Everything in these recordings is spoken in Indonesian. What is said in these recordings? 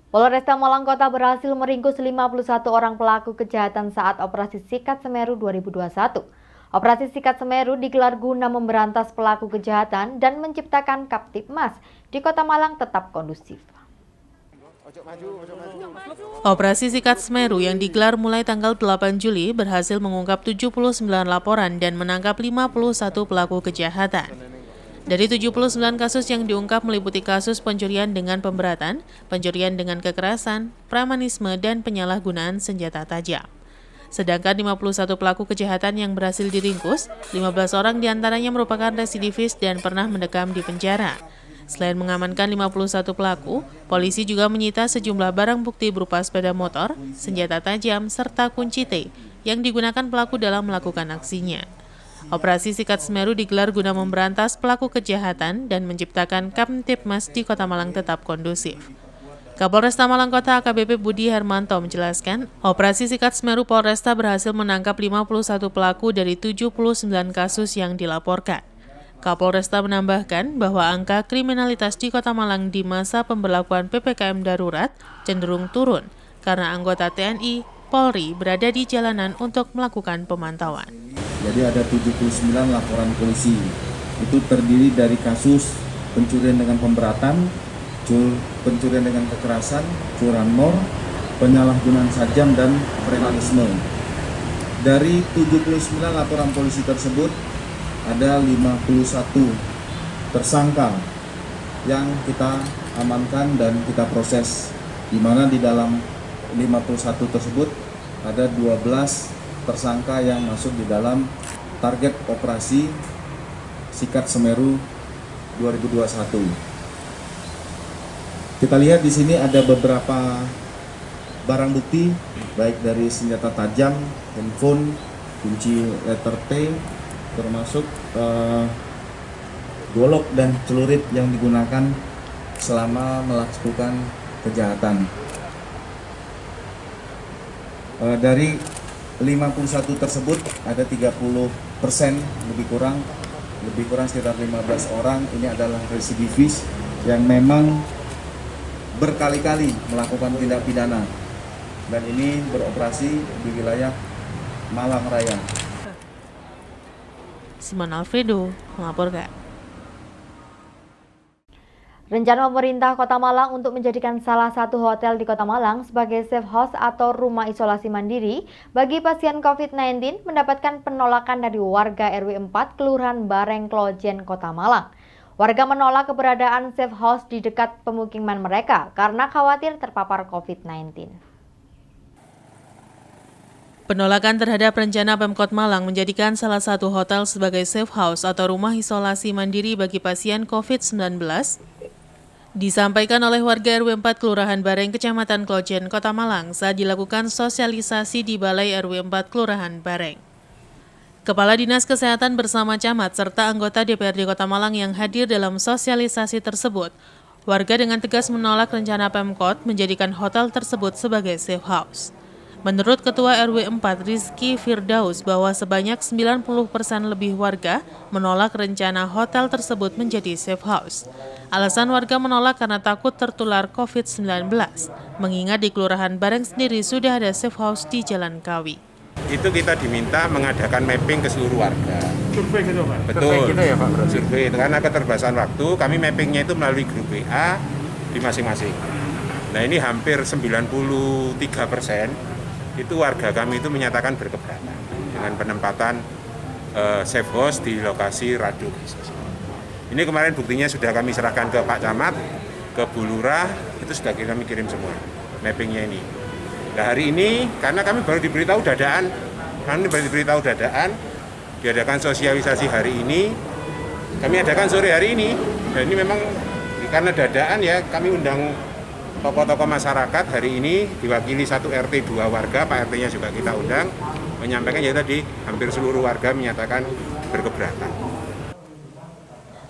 Polresta Malang Kota berhasil meringkus 51 orang pelaku kejahatan saat Operasi Sikat Semeru 2021. Operasi Sikat Semeru digelar guna memberantas pelaku kejahatan dan menciptakan Kamtibmas di Kota Malang tetap kondusif. Operasi Sikat Semeru yang digelar mulai tanggal 8 Juli berhasil mengungkap 79 laporan dan menangkap 51 pelaku kejahatan. Dari 79 kasus yang diungkap meliputi kasus pencurian dengan pemberatan, pencurian dengan kekerasan, premanisme, dan penyalahgunaan senjata tajam. Sedangkan 51 pelaku kejahatan yang berhasil diringkus, 15 orang diantaranya merupakan residivis dan pernah mendekam di penjara. Selain mengamankan 51 pelaku, polisi juga menyita sejumlah barang bukti berupa sepeda motor, senjata tajam, serta kunci T yang digunakan pelaku dalam melakukan aksinya. Operasi Sikat Semeru digelar guna memberantas pelaku kejahatan dan menciptakan Kamtibmas di Kota Malang tetap kondusif. Kapolresta Malang Kota AKBP Budi Hermanto menjelaskan, Operasi Sikat Semeru Polresta berhasil menangkap 51 pelaku dari 79 kasus yang dilaporkan. Kapolresta menambahkan bahwa angka kriminalitas di Kota Malang di masa pemberlakuan PPKM darurat cenderung turun karena anggota TNI, Polri berada di jalanan untuk melakukan pemantauan. Jadi ada 79 laporan polisi. Itu terdiri dari kasus pencurian dengan pemberatan, pencurian dengan kekerasan, curanmor, penyalahgunaan sajam, dan premanisme. Dari 79 laporan polisi tersebut, ada 51 tersangka yang kita amankan dan kita proses, di mana di dalam 51 tersebut ada 12 tersangka yang masuk di dalam target operasi Sikat Semeru 2021. Kita lihat di sini ada beberapa barang bukti, baik dari senjata tajam, handphone, kunci letter T, termasuk golok dan celurit yang digunakan selama melakukan kejahatan. Dari 51 tersebut ada 30% lebih kurang sekitar 15 orang ini adalah residivis yang memang berkali-kali melakukan tindak pidana dan ini beroperasi di wilayah Malang Raya. Simon Alfredo melaporkan. Rencana pemerintah Kota Malang untuk menjadikan salah satu hotel di Kota Malang sebagai safe house atau rumah isolasi mandiri bagi pasien COVID-19 mendapatkan penolakan dari warga RW 4 Kelurahan Bareng Klojen, Kota Malang. Warga menolak keberadaan safe house di dekat pemukiman mereka karena khawatir terpapar COVID-19. Penolakan terhadap rencana Pemkot Malang menjadikan salah satu hotel sebagai safe house atau rumah isolasi mandiri bagi pasien COVID-19 disampaikan oleh warga RW 4 Kelurahan Bareng, Kecamatan Klojen, Kota Malang saat dilakukan sosialisasi di Balai RW 4 Kelurahan Bareng. Kepala Dinas Kesehatan bersama camat serta anggota DPRD Kota Malang yang hadir dalam sosialisasi tersebut, warga dengan tegas menolak rencana Pemkot menjadikan hotel tersebut sebagai safe house. Menurut Ketua RW 4 Rizky Firdaus bahwa sebanyak 90% lebih warga menolak rencana hotel tersebut menjadi safe house. Alasan warga menolak karena takut tertular COVID-19, mengingat di Kelurahan Bareng sendiri sudah ada safe house di Jalan Kawi. Itu kita diminta mengadakan mapping ke seluruh warga. Survei gitu Pak? Betul, survei gitu ya Pak? Survei, karena keterbatasan waktu, kami mappingnya itu melalui grup WA di masing-masing. Nah ini hampir 93% itu warga kami itu menyatakan berkeberatan dengan penempatan safe house di lokasi Radio Krisis. Ini kemarin buktinya sudah kami serahkan ke Pak Camat, ke Bu Lurah, itu sudah kami kirim semua mappingnya ini. Nah hari ini karena kami baru diberitahu dadaan, diadakan sosialisasi hari ini, kami adakan sore hari ini. Dan ini memang karena dadaan ya kami undang tokoh-tokoh masyarakat hari ini diwakili 1 RT 2 warga, Pak RT-nya juga kita undang, menyampaikan ya tadi hampir seluruh warga menyatakan berkeberatan.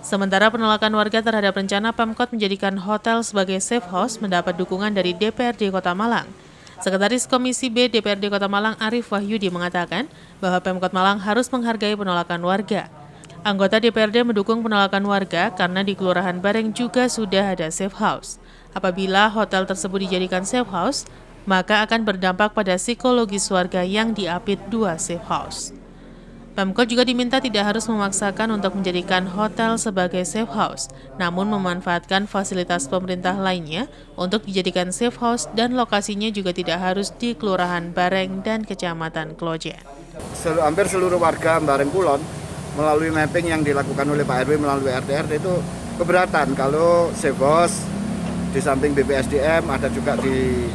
Sementara penolakan warga terhadap rencana Pemkot menjadikan hotel sebagai safe house mendapat dukungan dari DPRD Kota Malang. Sekretaris Komisi B DPRD Kota Malang Arif Wahyudi mengatakan bahwa Pemkot Malang harus menghargai penolakan warga. Anggota DPRD mendukung penolakan warga karena di Kelurahan Bareng juga sudah ada safe house. Apabila hotel tersebut dijadikan safe house, maka akan berdampak pada psikologis warga yang diapit 2 safe house. Pemkot juga diminta tidak harus memaksakan untuk menjadikan hotel sebagai safe house, namun memanfaatkan fasilitas pemerintah lainnya untuk dijadikan safe house dan lokasinya juga tidak harus di Kelurahan Bareng dan Kecamatan Klojen. Hampir seluruh warga Bareng Kulon melalui mapping yang dilakukan oleh Pak RW melalui RT itu keberatan kalau safe house di samping BPSDM ada juga di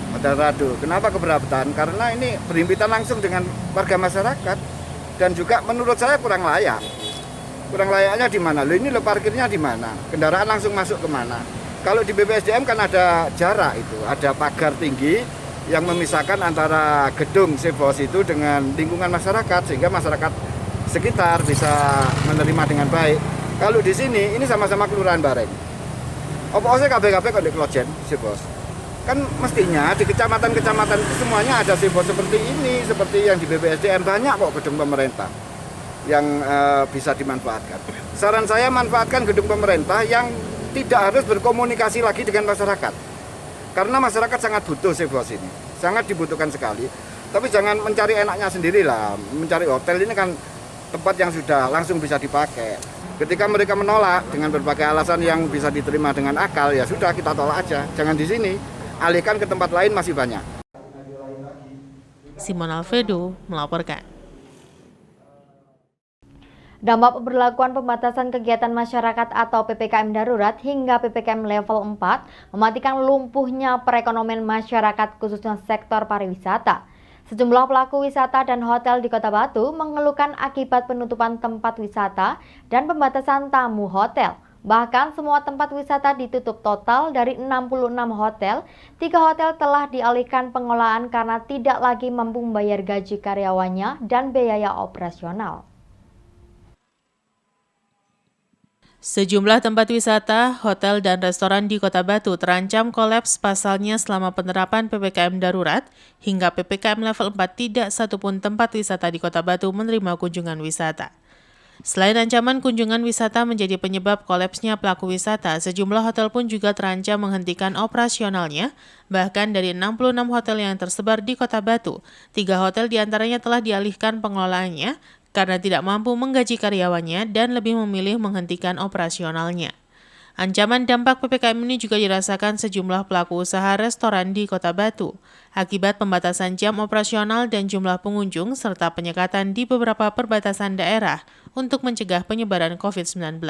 Hotel Rado. Kenapa keberatan? Karena ini berhimpitan langsung dengan warga masyarakat. Dan juga menurut saya kurang layak. Kurang layaknya di mana? Ini parkirnya di mana? Kendaraan langsung masuk ke mana? Kalau di BPSDM kan ada jarak itu, ada pagar tinggi yang memisahkan antara gedung safe house itu dengan lingkungan masyarakat sehingga masyarakat sekitar bisa menerima dengan baik. Kalau di sini ini sama-sama Kelurahan Bareng. Apa sih KBKB kok di Klojen safe house? Kan mestinya di kecamatan-kecamatan semuanya ada safe house seperti ini, seperti yang di BPSDM, banyak kok gedung pemerintah yang bisa dimanfaatkan. Saran saya manfaatkan gedung pemerintah yang tidak harus berkomunikasi lagi dengan masyarakat. Karena masyarakat sangat butuh safe house ini, sangat dibutuhkan sekali. Tapi jangan mencari enaknya sendirilah, mencari hotel ini kan tempat yang sudah langsung bisa dipakai. Ketika mereka menolak dengan berbagai alasan yang bisa diterima dengan akal, ya sudah kita tolak aja, jangan di sini. Alihkan ke tempat lain masih banyak. Simon Alfredo melaporkan. Dampak pemberlakuan pembatasan kegiatan masyarakat atau PPKM darurat hingga PPKM level 4 mematikan lumpuhnya perekonomian masyarakat khususnya sektor pariwisata. Sejumlah pelaku wisata dan hotel di Kota Batu mengeluhkan akibat penutupan tempat wisata dan pembatasan tamu hotel. Bahkan semua tempat wisata ditutup total. Dari 66 hotel, 3 hotel telah dialihkan pengelolaan karena tidak lagi mampu membayar gaji karyawannya dan biaya operasional. Sejumlah tempat wisata, hotel, dan restoran di Kota Batu terancam kolaps pasalnya selama penerapan PPKM darurat hingga PPKM level 4 tidak satupun tempat wisata di Kota Batu menerima kunjungan wisata. Selain ancaman kunjungan wisata menjadi penyebab kolapsnya pelaku wisata, sejumlah hotel pun juga terancam menghentikan operasionalnya. Bahkan dari 66 hotel yang tersebar di Kota Batu, 3 hotel diantaranya telah dialihkan pengelolaannya karena tidak mampu menggaji karyawannya dan lebih memilih menghentikan operasionalnya. Ancaman dampak PPKM ini juga dirasakan sejumlah pelaku usaha restoran di Kota Batu akibat pembatasan jam operasional dan jumlah pengunjung serta penyekatan di beberapa perbatasan daerah untuk mencegah penyebaran COVID-19.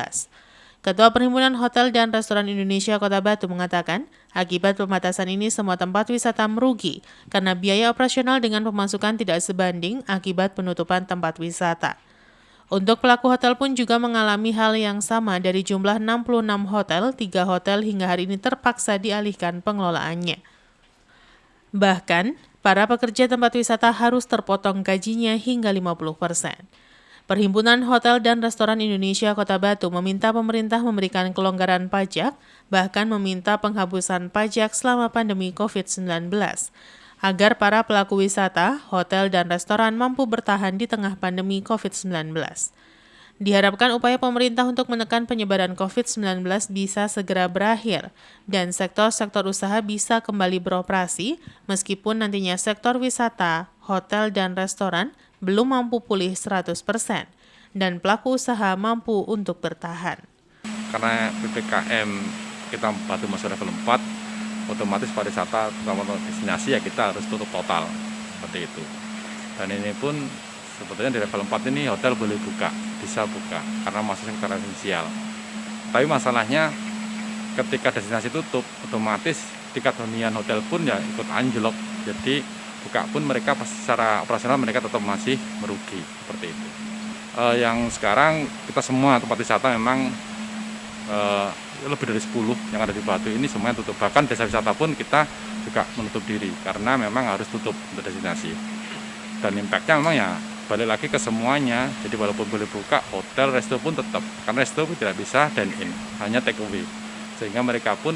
Ketua Perhimpunan Hotel dan Restoran Indonesia Kota Batu mengatakan, akibat pembatasan ini semua tempat wisata merugi karena biaya operasional dengan pemasukan tidak sebanding akibat penutupan tempat wisata. Untuk pelaku hotel pun juga mengalami hal yang sama. Dari jumlah 66 hotel, 3 hotel hingga hari ini terpaksa dialihkan pengelolaannya. Bahkan, para pekerja tempat wisata harus terpotong gajinya hingga 50%. Perhimpunan Hotel dan Restoran Indonesia Kota Batu meminta pemerintah memberikan kelonggaran pajak, bahkan meminta penghapusan pajak selama pandemi COVID-19. Agar para pelaku wisata, hotel, dan restoran mampu bertahan di tengah pandemi COVID-19. Diharapkan upaya pemerintah untuk menekan penyebaran COVID-19 bisa segera berakhir, dan sektor-sektor usaha bisa kembali beroperasi, meskipun nantinya sektor wisata, hotel, dan restoran belum mampu pulih 100%, dan pelaku usaha mampu untuk bertahan. Karena PPKM kita Batu masuk level 4, otomatis pariwisata terutama destinasi ya kita harus tutup total seperti itu. Dan ini pun sebetulnya di level 4 ini hotel boleh buka, bisa buka karena masuk sektor esensial. Tapi masalahnya ketika destinasi tutup, otomatis tingkat hunian hotel pun ya ikut anjlok. Jadi buka pun mereka secara operasional mereka tetap masih merugi seperti itu. Yang sekarang kita semua tempat wisata memang lebih dari 10 yang ada di Batu ini semuanya tutup. Bahkan desa wisata pun kita juga menutup diri karena memang harus tutup untuk destinasi. Dan impact-nya memang ya balik lagi ke semuanya. Jadi walaupun boleh buka, hotel, resto pun tetap. Karena resto pun tidak bisa dine-in, hanya take away. Sehingga mereka pun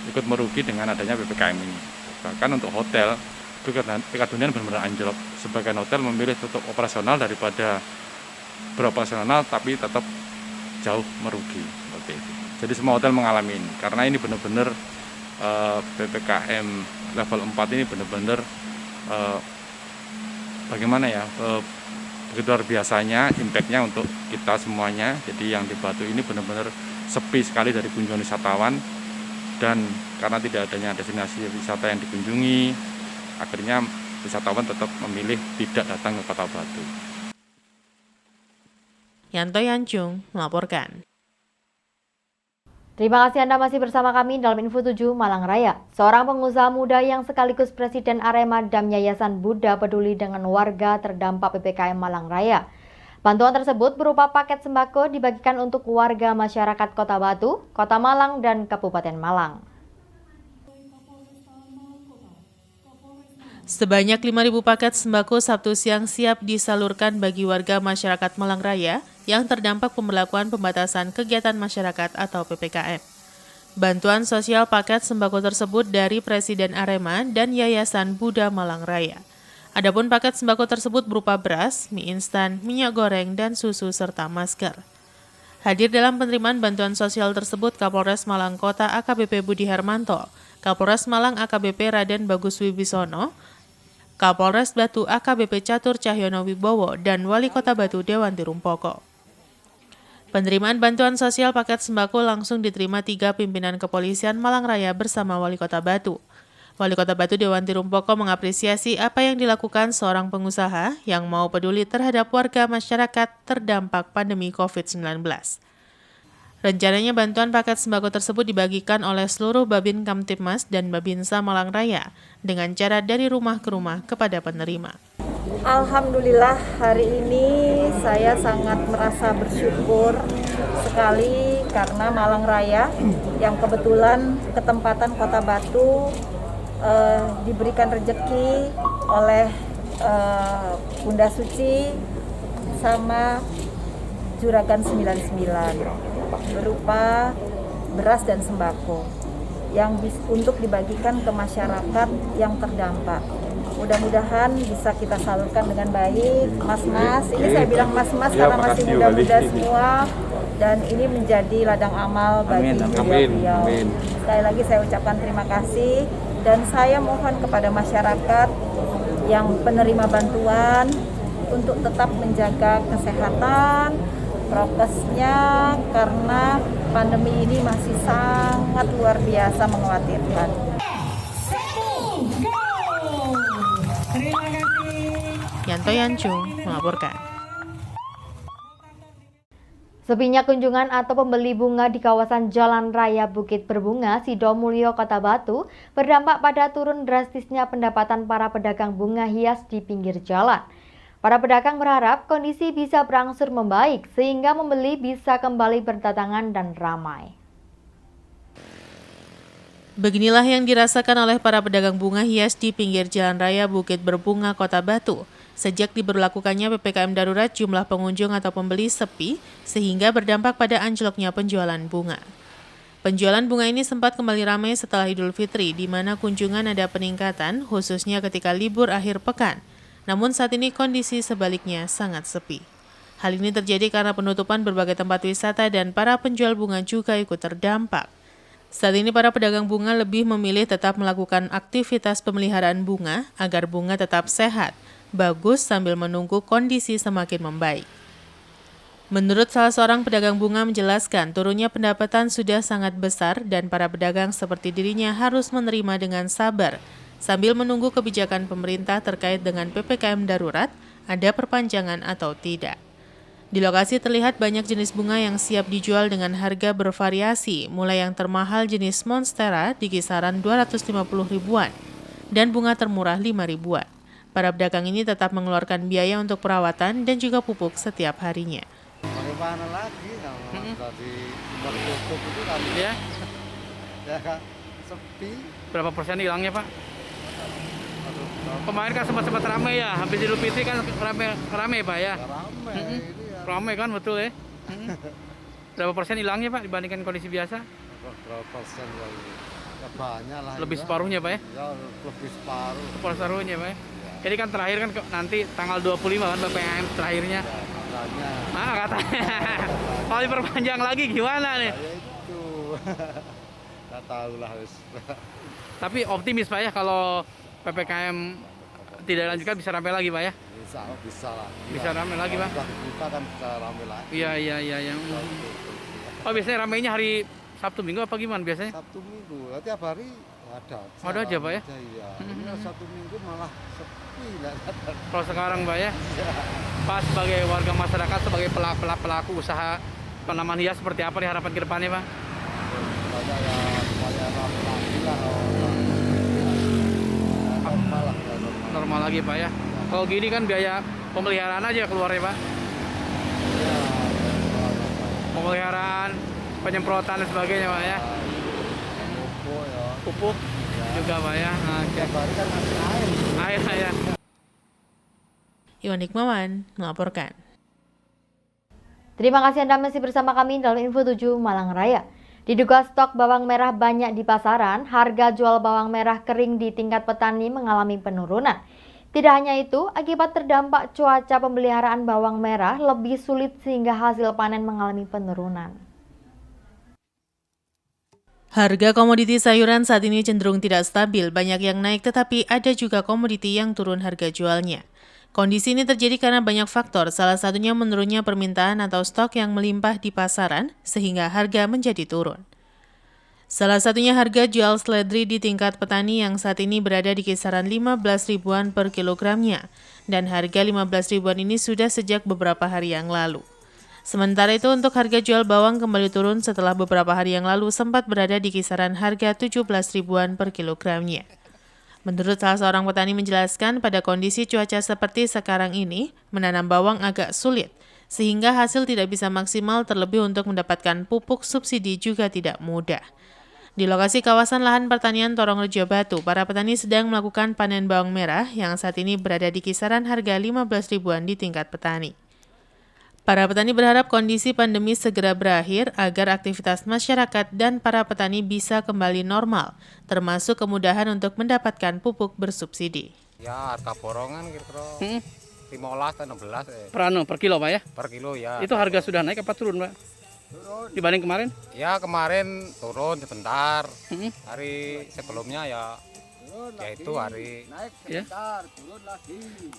ikut merugi dengan adanya PPKM ini. Bahkan untuk hotel, tingkat hunian benar-benar anjlok. Sebagian hotel memilih tutup operasional daripada beroperasional tapi tetap jauh merugi seperti itu. Jadi semua hotel mengalami ini karena ini benar-benar PPKM level 4 ini benar-benar bagaimana ya, begitu luar biasanya impact-nya untuk kita semuanya. Jadi yang di Batu ini benar-benar sepi sekali dari kunjungan wisatawan, dan karena tidak adanya destinasi wisata yang dikunjungi, akhirnya wisatawan tetap memilih tidak datang ke Kota Batu. Yanto Yancung melaporkan. Terima kasih Anda masih bersama kami dalam Info 7 Malang Raya. Seorang pengusaha muda yang sekaligus Presiden Arema dan Yayasan Buddha peduli dengan warga terdampak PPKM Malang Raya. Bantuan tersebut berupa paket sembako dibagikan untuk warga masyarakat Kota Batu, Kota Malang, dan Kabupaten Malang. Sebanyak 5.000 paket sembako Sabtu siang siap disalurkan bagi warga masyarakat Malang Raya yang terdampak pemberlakuan pembatasan kegiatan masyarakat atau PPKM. Bantuan sosial paket sembako tersebut dari Presiden Arema dan Yayasan Buddha Malang Raya. Adapun paket sembako tersebut berupa beras, mie instan, minyak goreng, dan susu serta masker. Hadir dalam penerimaan bantuan sosial tersebut Kapolres Malang Kota AKBP Budi Hermanto, Kapolres Malang AKBP Raden Bagus Wibisono, Kapolres Batu AKBP Catur Cahyono Wibowo, dan Wali Kota Batu Dewanti Rumpoko. Penerimaan bantuan sosial paket sembako langsung diterima 3 pimpinan kepolisian Malang Raya bersama Wali Kota Batu. Wali Kota Batu Dewanti Rumpoko mengapresiasi apa yang dilakukan seorang pengusaha yang mau peduli terhadap warga masyarakat terdampak pandemi COVID-19. Rencananya bantuan paket sembako tersebut dibagikan oleh seluruh Babin Kamtibmas dan Babinsa Malang Raya dengan cara dari rumah ke rumah kepada penerima. Alhamdulillah hari ini saya sangat merasa bersyukur sekali karena Malang Raya yang kebetulan ketempatan Kota Batu diberikan rezeki oleh Bunda Suci sama Juragan 99 berupa beras dan sembako yang untuk dibagikan ke masyarakat yang terdampak. Mudah-mudahan bisa kita salurkan dengan baik, mas-mas. Ini saya bilang mas-mas karena masih muda-muda semua, dan ini menjadi ladang amal bagi beliau. Sekali lagi saya ucapkan terima kasih, dan saya mohon kepada masyarakat yang penerima bantuan untuk tetap menjaga kesehatan, prokesnya, karena pandemi ini masih sangat luar biasa mengkhawatirkan. Yanto Yancung melaporkan. Sepinya kunjungan atau pembeli bunga di kawasan Jalan Raya Bukit Berbunga, Sidomulyo, Kota Batu berdampak pada turun drastisnya pendapatan para pedagang bunga hias di pinggir jalan. Para pedagang berharap kondisi bisa berangsur membaik sehingga membeli bisa kembali berdatangan dan ramai. Beginilah yang dirasakan oleh para pedagang bunga hias di pinggir Jalan Raya Bukit Berbunga, Kota Batu. Sejak diberlakukannya PPKM darurat, jumlah pengunjung atau pembeli sepi sehingga berdampak pada anjloknya penjualan bunga. Penjualan bunga ini sempat kembali ramai setelah Idul Fitri, di mana kunjungan ada peningkatan khususnya ketika libur akhir pekan. Namun saat ini kondisi sebaliknya sangat sepi. Hal ini terjadi karena penutupan berbagai tempat wisata dan para penjual bunga juga ikut terdampak. Saat ini para pedagang bunga lebih memilih tetap melakukan aktivitas pemeliharaan bunga agar bunga tetap sehat, bagus sambil menunggu kondisi semakin membaik. Menurut salah seorang pedagang bunga menjelaskan, turunnya pendapatan sudah sangat besar dan para pedagang seperti dirinya harus menerima dengan sabar sambil menunggu kebijakan pemerintah terkait dengan PPKM darurat, ada perpanjangan atau tidak. Di lokasi terlihat banyak jenis bunga yang siap dijual dengan harga bervariasi, mulai yang termahal jenis Monstera di kisaran 250 ribuan dan bunga termurah 5 ribuan. Para pedagang ini tetap mengeluarkan biaya untuk perawatan dan juga pupuk setiap harinya. Bagaimana lagi kalau tadi bertutup itu kan ya kan sepi. Berapa persen hilangnya Pak? Kemarin kan sempat ramai ya, habis Idul Fitri kan ramai Pak ya? Ramai kan betul ya? Berapa persen hilangnya Pak dibandingkan kondisi biasa? Berapa persen lagi? Ya banyak lah. Lebih separuhnya Pak ya? Ya lebih separuh. Separuhnya Pak ya? Jadi kan terakhir kan nanti tanggal 25 kan PPKM terakhirnya. Katanya. Kalau diperpanjang lagi gimana nih? Ya itu. Nggak tahu lah wis. Tapi optimis Pak ya kalau PPKM tidak dilanjutkan bisa ramai lagi Pak ya? Bisa lah. Bisa ramai lagi Pak? Kalau dibuka kan bisa ramai lagi. Iya. Oh biasanya ramainya hari Sabtu Minggu apa gimana biasanya? Sabtu Minggu, tiap hari ada. Ada aja Pak ya? Iya. Ini Sabtu Minggu malah sepi nggak ada. Kalau sekarang Pak ya? Pak sebagai warga masyarakat, sebagai pelaku usaha tanaman hias seperti apa nih harapan ke depannya Pak? Banyak ya supaya ramai lagi lah. Normal lah. Normal lagi Pak ya? Kalau gini kan biaya pemeliharaan aja keluarnya Pak? Ya, Pemeliharaan, penyemprotan dan sebagainya Pak ya? pupuk ya. Pupuk juga Pak ya? Oke. Tiap hari kan masih air. Air saya. Iwan Hikmawan melaporkan. Terima kasih Anda masih bersama kami dalam Info 7 Malang Raya. Diduga stok bawang merah banyak di pasaran, harga jual bawang merah kering di tingkat petani mengalami penurunan. Tidak hanya itu, akibat terdampak cuaca pemeliharaan bawang merah lebih sulit sehingga hasil panen mengalami penurunan. Harga komoditi sayuran saat ini cenderung tidak stabil, banyak yang naik tetapi ada juga komoditi yang turun harga jualnya. Kondisi ini terjadi karena banyak faktor, salah satunya menurunnya permintaan atau stok yang melimpah di pasaran sehingga harga menjadi turun. Salah satunya harga jual seledri di tingkat petani yang saat ini berada di kisaran 15 ribuan per kilogramnya, dan harga 15 ribuan ini sudah sejak beberapa hari yang lalu. Sementara itu untuk harga jual bawang kembali turun setelah beberapa hari yang lalu sempat berada di kisaran harga 17 ribuan per kilogramnya. Menurut salah seorang petani menjelaskan pada kondisi cuaca seperti sekarang ini, menanam bawang agak sulit, sehingga hasil tidak bisa maksimal terlebih untuk mendapatkan pupuk subsidi juga tidak mudah. Di lokasi kawasan lahan pertanian Torongrejo Batu, para petani sedang melakukan panen bawang merah yang saat ini berada di kisaran harga 15 ribuan di tingkat petani. Para petani berharap kondisi pandemi segera berakhir agar aktivitas masyarakat dan para petani bisa kembali normal, termasuk kemudahan untuk mendapatkan pupuk bersubsidi. Ya harga borongan kira-kira 15 atau 16 Per kilo Pak ya? per kilo ya. Itu harga sudah naik apa turun Pak? Dibanding kemarin? Ya kemarin turun sebentar. Hari sebelumnya ya itu hari Ya.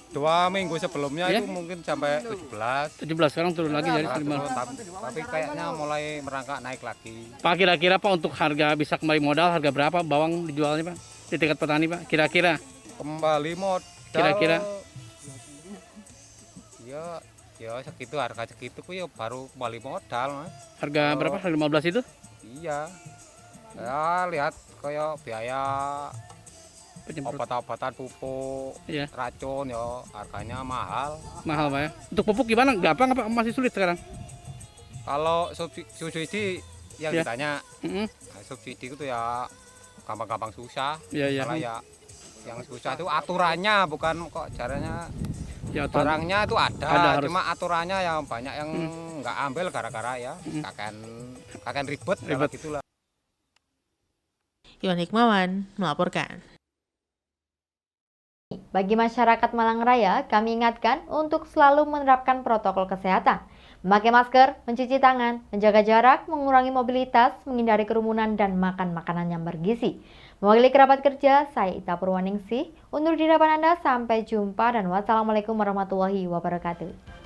2 minggu sebelumnya Ya. itu mungkin sampai 17. 17 sekarang turun lagi jadi Turun, 15. tapi kayaknya mulai merangkak naik lagi. Pak kira-kira Pak untuk harga bisa kembali modal harga berapa bawang dijualnya Pak? Di tingkat petani Pak kira-kira? Kembali modal. Kira-kira? Ya segitu, harga segitu ya baru kembali modal Mas. Harga berapa? Harga 15 itu? Iya. Ya lihat kayak biaya obat-obatan, pupuk, Iya. racun ya harganya mahal. Mahal Pak ya. Untuk pupuk gimana? Gampang apa masih sulit sekarang? Kalau subsidi yang Ya. ditanya, Mm-mm. subsidi itu ya gampang-gampang susah. Iya. Masalah ya yang susah itu aturannya, bukan kok caranya. Ya, aturan. Barangnya itu ada harus. cuma aturannya yang banyak yang nggak ambil gara-gara ya kakek ribet. Gitulah. Iwan Hikmawan melaporkan. Bagi masyarakat Malang Raya, kami ingatkan untuk selalu menerapkan protokol kesehatan. Memakai masker, mencuci tangan, menjaga jarak, mengurangi mobilitas, menghindari kerumunan, dan makan makanan yang bergizi. Mewakili kerabat kerja, saya Ita Purwaningsih, undur diri hadapan Anda, sampai jumpa dan wassalamualaikum warahmatullahi wabarakatuh.